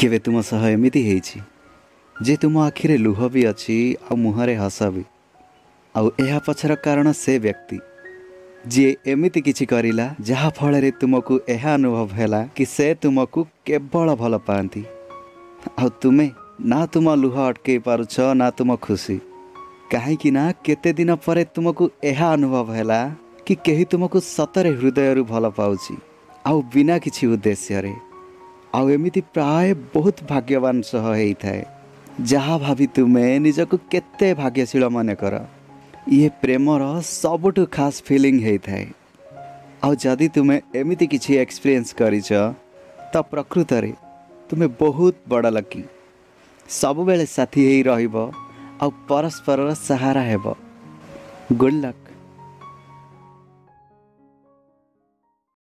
केवे तुम सह एमिति हेछि जे तुम आखिरे लुह भी अच्छी आ मुहरे हस भी आउ एहा पछर कारण से व्यक्ति जी एमिति किछि करिला जहा फଳରେ तुमको एहा अनुभव हैला कि से तुमको केवल भल पाती आ तुमे ना तुम लुह अटके पारुछ ना तुम खुशी कहीं ना केते दिन पर तुमको एहा अनुभव हैला कि केही तुमको सतरे हृदय भल पाउछि आउ बिना किछि उद्देश्य रे आउ एमिति प्राय बहुत भाग्यवान सह होइथाए जहा भाभी तुमे निजको केते भाग्यशील मन कर ये प्रेमर सबुठु खास फीलिंग होइथाए आउ जदि तुमे एमिति किछि एक्सपीरियंस करिछ त प्रकृत रे तुमे बहुत बड़ लकी सब बेले साथी हेई रहिबो आउ परस्पर सहारा हेबो। Good luck.